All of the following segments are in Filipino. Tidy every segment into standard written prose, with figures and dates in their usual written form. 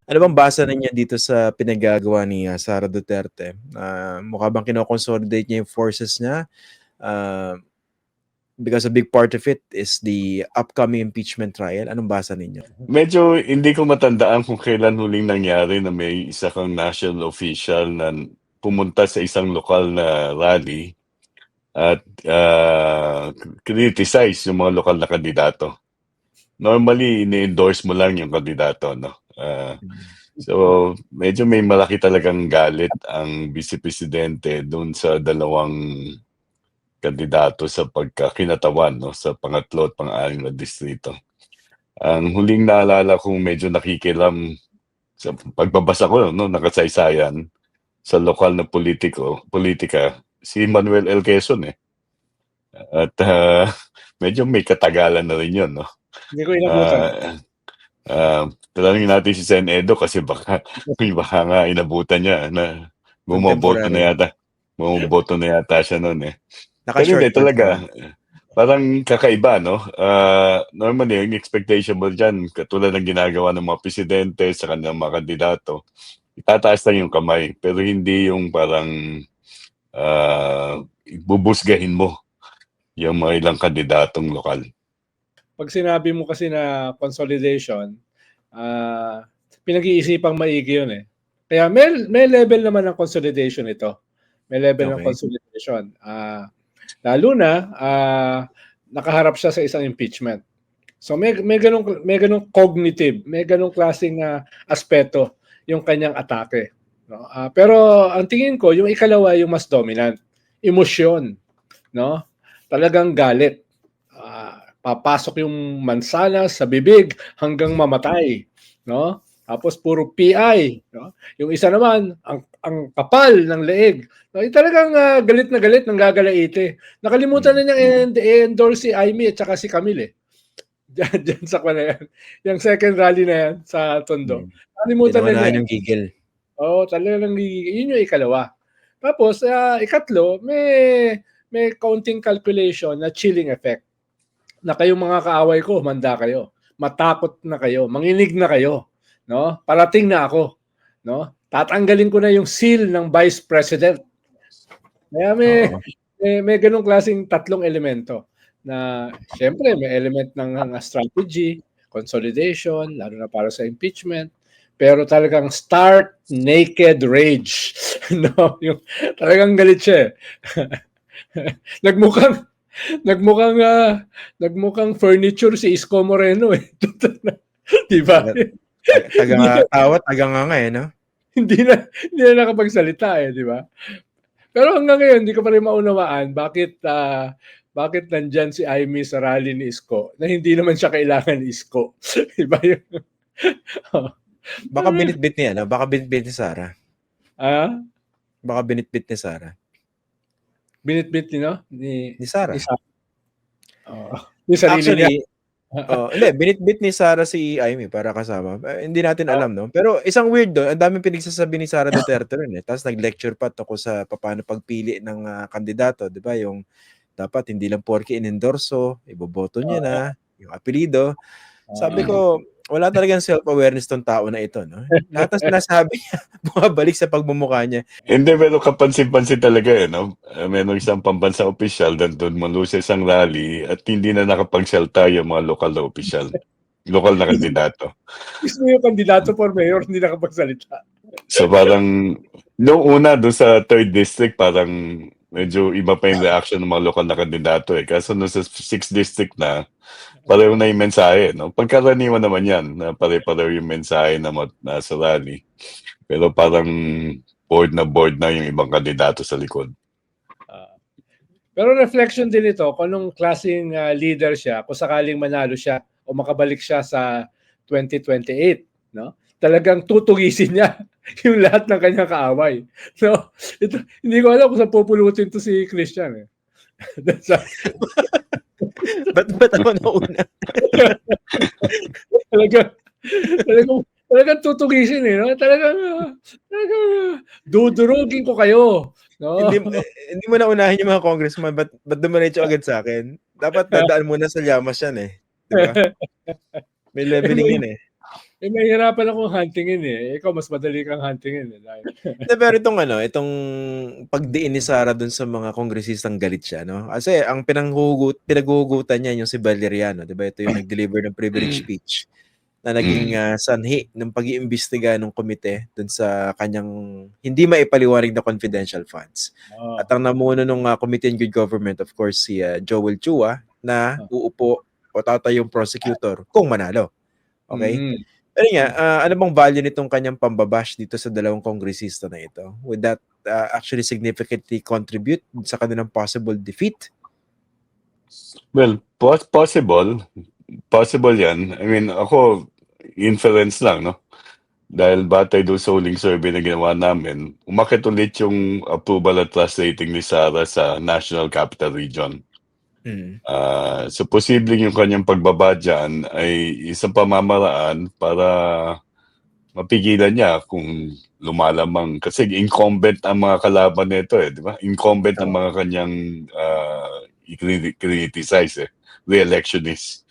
Ano bang basa ninyo dito sa pinagagawa ni Sara Duterte? Mukha bang kino-consolidate niya yung forces niya? Uh, because a big part of it is the upcoming impeachment trial. Anong basa ninyo? Medyo hindi ko matandaan kung kailan huling nangyari na may isa kang national official na pumunta sa isang lokal na rally at criticize yung mga lokal na kandidato. Normally, ini-endorse mo lang yung kandidato, no? So, medyo may malaki talagang galit ang Vice Presidente doon sa dalawang kandidato sa pagkakinatawan, no? Sa pangatlo at pang-anim na distrito. Ang huling naalala kong medyo nakikilam sa pagbabasa ko, no, nakasaysayan sa lokal na politika, si Manuel L. Quezon eh. At medyo may katagalan na rin yun, no? Hindi ko inabutan. Tanungin natin si Sen Edo kasi baka nga inabutan niya na bumoboto na yata siya noon eh. Pero hindi talaga, parang kakaiba, no? Normally, yung expectation mo dyan, katulad ng ginagawa ng mga presidente sa kanilang mga kandidato, itataas lang yung kamay, pero hindi yung parang bubusgahin mo yung mga ilang kandidatong lokal. Pag sinabi mo kasi na consolidation, pinag-iisipang maigi yun eh. Kaya may level naman ng consolidation ito. May level ng consolidation. Lalo na nakaharap siya sa isang impeachment. So may ganung cognitive, may ganung klaseng aspeto yung kanyang atake. No? Pero ang tingin ko, yung ikalawa yung mas dominant. Emosyon. No? Talagang galit. Papasok yung mansanas sa bibig hanggang mamatay, no? Tapos puro PI, no? Yung isa naman ang kapal ng leeg. No, talagang galit na galit ng gagalaite. Nakalimutan na niyang i-endorse si Amy at saka si Camille. Diyan sa kana yan. Yung second rally na yan sa Tondo. Nakalimutan na niya. Yung gigil. Oo, talagang gigil. Yun yung ikalawa. Tapos ikatlo, may counting calculation na chilling effect. Na kayong mga kaaway ko, manda kayo. Matakot na kayo, manginig na kayo, no? Parating na ako, no? Tatanggalin ko na yung seal ng Vice President. Kaya may ganung klaseng tatlong elemento na siyempre may element ng strategy, consolidation, lalo na para sa impeachment, pero talagang start naked rage. No, yung talagang galit siya. Nagmukhang furniture si Isko Moreno eh. Di ba? Taga-tawa, taga-nganga eh, no? Hindi na nakapagsalita eh, di ba? Pero hanggang ngayon, hindi ko pa rin maunawaan bakit nandyan si Amy sa rally ni Isko na hindi naman siya kailangan ni Isko. Di ba yun? Baka binitbit niya, no? Baka binitbit ni Sara. Baka binitbit ni Sara. Binitbit ni Sara. Ni sarili niya. Hindi, binitbit ni Sara si Amy para kasama. Hindi natin alam, no? Pero isang weird doon, ang daming pinagsasabi ni Sara Duterte rin eh. Tapos nag-lecture pa tungkol sa paano pagpili ng kandidato, di ba? Yung dapat hindi lang porke inendorso, iboboto niya na, yung apelido. Sabi ko, wala talagang self-awareness tong tao na ito, no? Lahat ng sinasabi niya, bumabalik sa pagmumukha niya. Hindi, pero kapansin-pansin talaga eh, no? Meron isang pambansang opisyal doon malusa isang rally at hindi na nakapagsalta yung mga lokal na opisyal. Lokal na kandidato. Mismo yung kandidato for mayor, hindi nakapagsalita. So parang, noong una doon sa 3rd district, parang medyo iba pa yung reaction ng mga lokal na kandidato eh. Kaso no sa 6th district na, pareho na yung mensahe, no? Pagkaraniwan naman yan, na pare-pareho yung mensahe na nasa rally. Pero parang board na yung ibang kandidato sa likod. Pero reflection din ito kung anong klaseng leader siya, kung sakaling manalo siya o makabalik siya sa 2028, no? Talagang tutugisin niya yung lahat ng kanyang kaaway. No? Ito, hindi ko alam kung saan pupulutin to si Christian eh. Ba't ako na una? Talagang tutugisin eh. No? Talagang dudurugin ko kayo. No? Hindi mo na unahin yung mga congressman, ba't dumiretso agad sa akin? Dapat dadaan muna sa Llamas yan eh. Diba? May leveling yun eh. Nahihirapan akong huntingin eh. Ikaw, mas madali kang huntingin eh. Hindi, pero itong pagdiin ni Sara dun sa mga kongresistang galit siya, no? Kasi ang pinaghuhugutan niya yung si Valeriano, di ba? Ito yung nag-deliver ng privilege speech na naging sanhi ng pag-iimbestiga ng komite dun sa kanyang hindi maipaliwanag na confidential funds. Oh. At ang namuno ng Committee on Good Government, of course, si Joel Chua na uupo o tatayong prosecutor kung manalo. Okay? Mm. Pero nga, ano bang value nitong kanyang pambabash dito sa dalawang kongresista na ito? Would that actually significantly contribute sa kanilang possible defeat? Well, possible. Possible yan. I mean, ako, inference lang, no? Dahil batay doon sa huling survey na ginawa namin, umakit ulit yung approval at trust rating ni Sara sa National Capital Region. So posibleng yung kanyang pagbaba dyan ay isang pamamaraan para mapigilan niya kung lumalamang. Kasi incumbent ang mga kalaban nito di ba? Incumbent ang mga kanyang i-criticize re-electionist.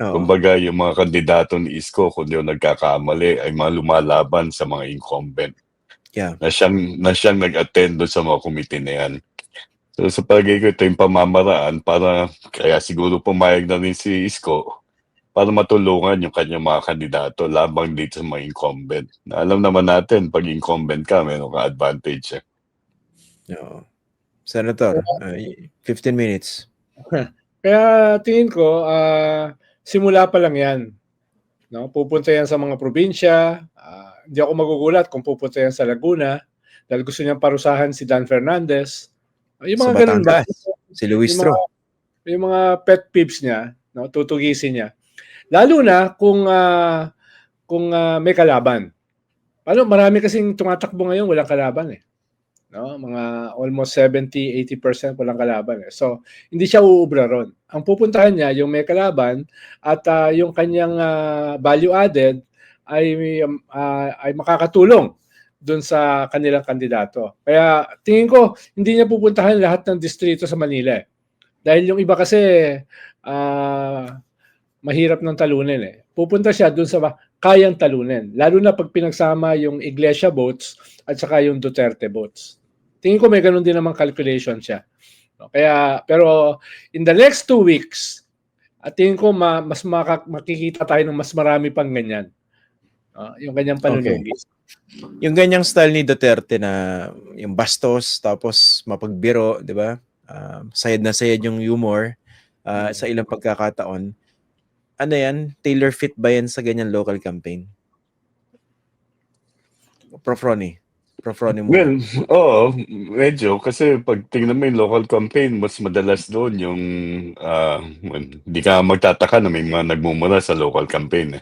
Kumbaga yung mga kandidato ni Isko, kung di nagkakamali, ay mga lumalaban sa mga incumbent. Yeah. Na siyang nag-attend doon sa mga komite na yan. So sa palagay ko, ito yung pamamaraan para, kaya siguro pumayag na rin si Isko para matulungan yung kanyang mga kandidato labang dito sa mga incumbent. Na alam naman natin, pag incumbent ka, meron ka advantage. No. Senator, 15 minutes. Kaya tingin ko, simula pa lang yan. No? Pupunta yan sa mga probinsya. Hindi ako magugulat kung pupunta yan sa Laguna dahil gusto niyang parusahan si Dan Fernandez. Yung mga ganun ba? Si Luistro. Yung mga pet peeves niya, no? Tutugisin niya. Lalo na kung may kalaban. Marami kasing tumatakbo ngayon, walang kalaban eh. No? Mga almost 70-80% walang kalaban eh. So, hindi siya uubra ron. Ang pupuntahan niya, yung may kalaban at yung kanyang value added ay makakatulong doon sa kanilang kandidato. Kaya tingin ko, hindi niya pupuntahan lahat ng distrito sa Manila eh. Dahil yung iba kasi mahirap ng talunin eh. Pupunta siya doon sa kayang talunin. Lalo na pag pinagsama yung Iglesia votes at saka yung Duterte votes. Tingin ko may ganun din namang calculation siya. Kaya, pero in the next 2 weeks, at tingin ko mas makikita tayo ng mas marami pang ganyan. Yung ganyang panunugis. Yung ganyang style ni Duterte na yung bastos tapos mapagbiro, di ba? Sayad na sayad yung humor sa ilang pagkakataon. Ano yan? Tailor fit ba yan sa ganyang local campaign? Prof. Ronnie mo. Well, oo, medyo. Kasi pag tingnan mo yung local campaign, mas madalas doon yung hindi ka magtataka na may mga nagmumura sa local campaign.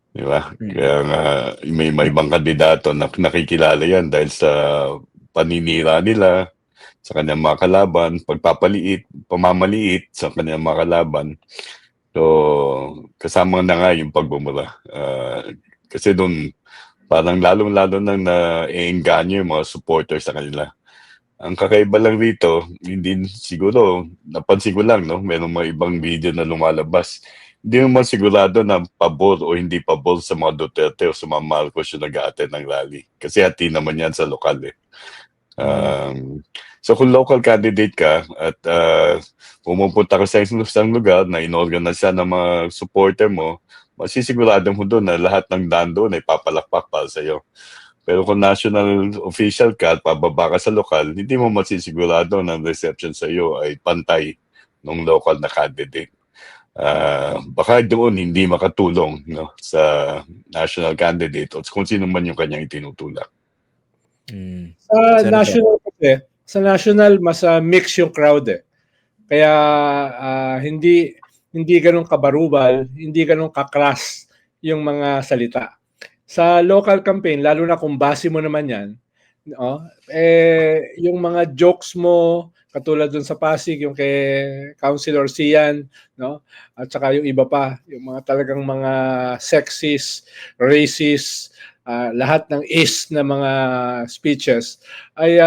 Di ba? Kaya nga, may ibang kandidato na nakikilala yan dahil sa paninira nila sa kanyang mga kalaban, pamamaliit sa kanyang mga kalaban. So, kasama na nga yung pagbumura. Kasi doon, parang lalong-lalo nang na-engganyo yung mga supporters sa kanila. Ang kakaiba lang rito, hindi siguro, napansin ko lang, no? Merong mga ibang video na lumalabas. Hindi naman sigurado na pabor o hindi pabor sa mga Duterte o sa mga Marcos yung nag-a-attend ng rally. Kasi hati naman yan sa lokal eh. So kung local candidate ka at pumupunta ka sa isang lugar na inorganize ng mga supporter mo, masisigurado mo doon na lahat ng daan doon ay papalakpak para sa iyo. Pero kung national official ka at pababa ka sa lokal, hindi mo masisigurado na ang reception sa iyo ay pantay ng local na candidate. Baka doon hindi makatulong sa national candidate o kung sino man yung kanyang itinutulak. Sa national mas mix yung crowd eh. Kaya hindi ganun kabarubal, hindi ganun kakras yung mga salita. Sa local campaign, lalo na kung base mo naman yan, yung mga jokes mo, katulad dun sa Pasig, yung kay Councilor Sian, at saka yung iba pa, yung mga talagang mga sexist, racist, lahat ng is na mga speeches, ay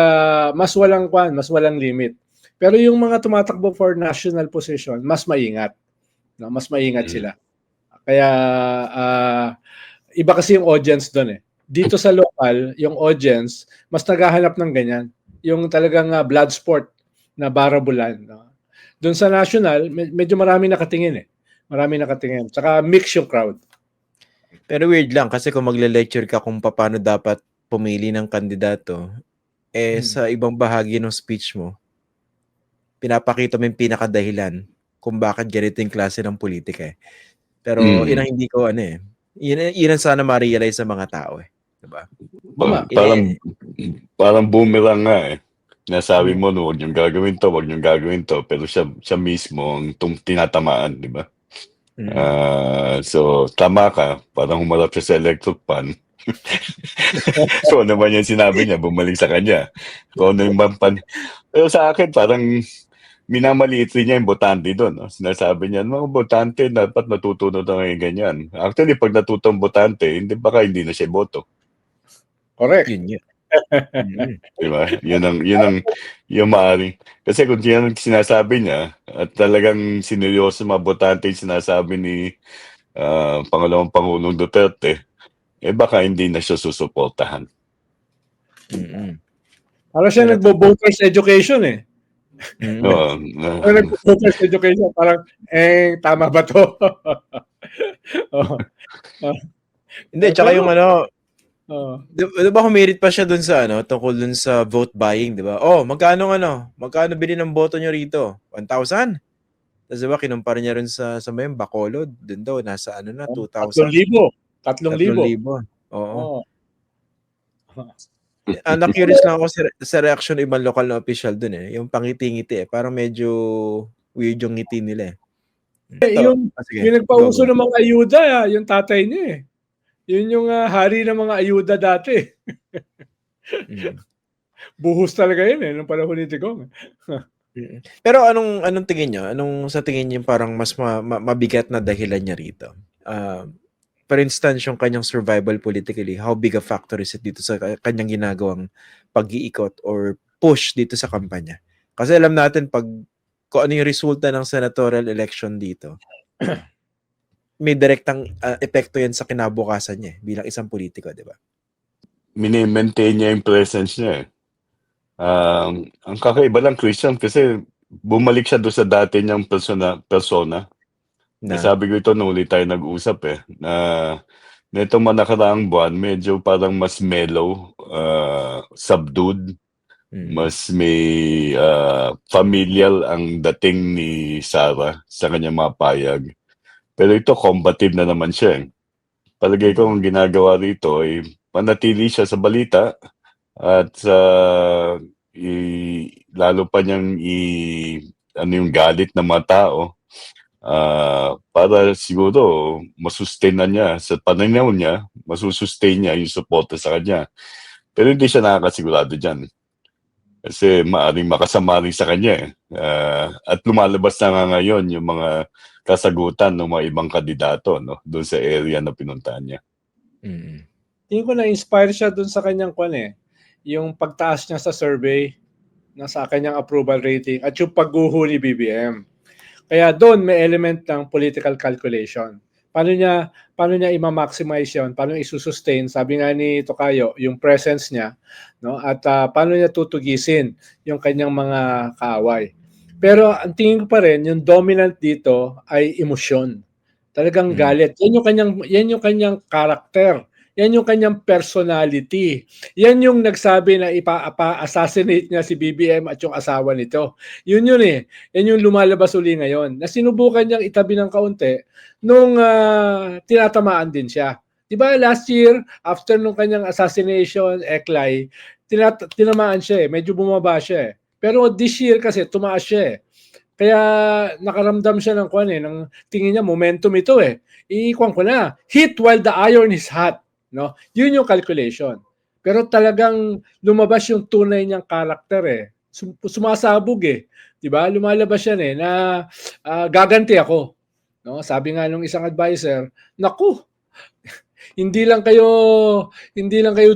mas walang limit. Pero yung mga tumatakbo for national position, mas maingat. Mas maingat sila. Kaya iba kasi yung audience doon eh. Dito sa local, yung audience, mas naghahanap ng ganyan. Yung talagang blood sport na barabulan. No? Doon sa national, medyo marami nakatingin eh. Marami nakatingin. Tsaka mix yung crowd. Pero weird lang kasi kung magle-lecture ka kung paano dapat pumili ng kandidato, sa ibang bahagi ng speech mo, pinapakita mo yung pinakadahilan kung bakit ganito yung klase ng politika eh. Pero yun ang hindi ko yun ang sana ma-realize sa mga tao eh. Diba? Parang boomerang nga eh. Nasabi mo, no, huwag niyong gagawin to, pero siya mismo ang tinatamaan, di ba? So, tama ka, parang humarap siya sa electric pan. So, ano naman yung sinabi niya, bumalik sa kanya. Kung ano yung mampan. Pero sa akin, parang minamaliit rin niya yung botante doon. No? Sinasabi niya, mga botante, dapat natutunod na ngayon ganyan. Actually, pag natutong botante, baka hindi na siya boto. Correct. Yun yun. Diba? Yun maaring. Kasi kung yan ang sinasabi niya, at talagang sineryoso mga botante yung sinasabi ni Pangalawang Pangulong Duterte, baka hindi na siya susuportahan. Parang siya nagbo-voters education eh. Nagbo-voters education, parang, tama ba to? Hindi, tsaka yung di ba humirit pa siya dun sa tungkol dun sa vote buying, di ba? Magkano bili ng boto nyo rito? 1,000? Tapos di ba kinumpara niya rin sa may Bacolod, dun daw nasa 2,000. 3,000. Oo. Na-curious lang ako sa reaction ng ibang lokal na official dun eh. Yung pangiti-ngiti eh. Parang medyo weird yung ngiti nila eh. Yung nagpauso ng mga ayuda, yung tatay niya eh. Yun yung hari ng mga ayuda dati. Buhos talaga yun eh, nung panahon ni Tigong. Pero anong tingin nyo? Sa tingin nyo parang mas mabigat na dahilan niya rito? For instance, yung kanyang survival politically, how big a factor is it dito sa kanyang ginagawang pag-iikot or push dito sa kampanya? Kasi alam natin kung ano yung resulta ng senatorial election dito, may direktang epekto yan sa kinabukasan niya bilang isang politiko, di ba? Mini-maintain niya yung presence niya eh. Ang kakaiba lang, Christian, kasi bumalik siya doon sa dati niyang persona. Sabi ko ito nung ulit tayo nag-usap na netong nakaraang buwan, medyo parang mas mellow, subdued, mas may familial ang dating ni Sara sa kanyang mga payag. Pero ito, combative na naman siya. Palagay ko ang ginagawa rito ay manatili siya sa balita at lalo pa niyang yung galit ng mga tao para siguro masustain na niya sa pananaw niya, masusustain niya yung suporta sa kanya. Pero hindi siya nakakasigurado dyan. Kasi maaring makasama rin sa kanya at lumalabas na nga ngayon yung mga kasagutan ng mga ibang kandidato doon sa area na pinuntahan niya. Tingin ko na-inspire siya doon sa kanyang yung pagtaas niya sa survey sa kanyang approval rating at yung pagguho ni BBM. Kaya doon may element ng political calculation. Paano niya i-maximize yun? Paano i-sustain? Sabi nga ni Tokayo, yung presence niya, at paano niya tutugisin yung kanyang mga kaaway. Pero ang tingin ko pa rin, yung dominant dito ay emosyon. Talagang galit. Yan yung kanyang character. Yan yung kanyang personality. Yan yung nagsabi na ipa-assassinate niya si BBM at yung asawa nito. Yun eh. Yan yung lumalabas uli ngayon. Na sinubukan niyang itabi ng kaunti nung tinatamaan din siya. Diba last year, after nung kanyang assassination, Eklay, tinamaan siya medyo bumaba siya Pero this year kasi tumaas siya Kaya nakaramdam siya ng ng tingin niya momentum ito Iikwan ko na. Hit while the iron is hot. No? Yun yung calculation. Pero talagang lumabas yung tunay niyang karakter Sumasabog 'Di ba? Lumalabas yan na gaganti ako. No? Sabi nga nung isang advisor, naku, hindi lang kayo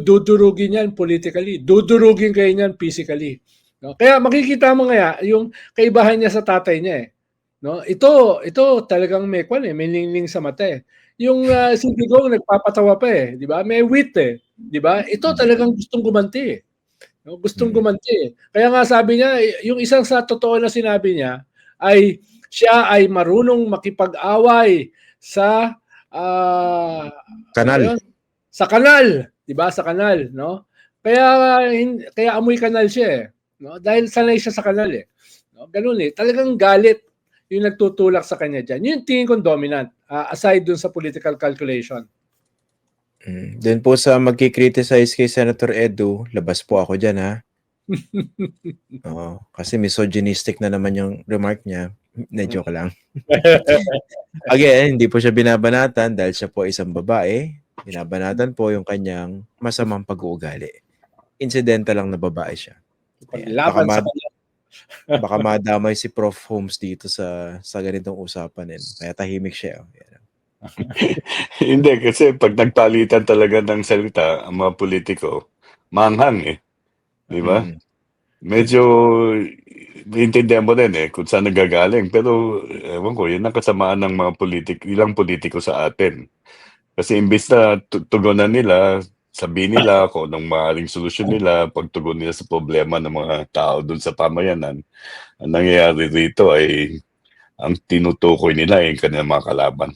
dudurugin yan politically. Dudurugin kayo niyan physically. No? Kaya makikita mo yung kaibahan niya sa tatay niya no? Ito talagang may may lingling sa mata eh. Yung si Digong nagpapatawa pa eh, 'di ba? May wit eh, 'di ba? Ito talagang gustong gumanti eh. No, gustong gumanti eh. Kaya nga sabi niya, yung isang sa totoo na sinabi niya ay siya ay marunong makipag-away sa Kanal. sa kanal, 'di ba? Sa kanal, no? Kaya amoy kanal siya eh, no? Dahil sanay siya sa kanal eh. No? Ganun eh. Talagang galit yung nagtutulak sa kanya diyan. Yung tingin kong dominant aside dun sa political calculation. Doon po sa magki-criticize kay Senator Edu, labas po ako diyan ha. Oo, kasi misogynistic na naman yung remark niya. Joke lang. Again, hindi po siya binabanatan dahil siya po isang babae. Binabanatan po yung kanyang masamang pag-uugali. Incidental lang na babae siya. Paglaban sa kanya. Baka madamay si Prof. Holmes dito sa ganitong usapan. Kaya tahimik siya. Hindi, kasi pag nagpalitan talaga ng salita, ang mga politiko, manghang eh. Di ba? Medyo, maintindihan mo din eh, kung saan nagagaling. Pero, ewan ko, yun ang kasamaan ng mga ilang politiko sa atin. Kasi imbis na tugunan nila, sabihin nila kung anong maaaring solusyon nila, pagtugon nila sa problema ng mga tao dun sa pamayanan, ang nangyayari rito ay ang tinutukoy nila ay kanilang mga kalaban.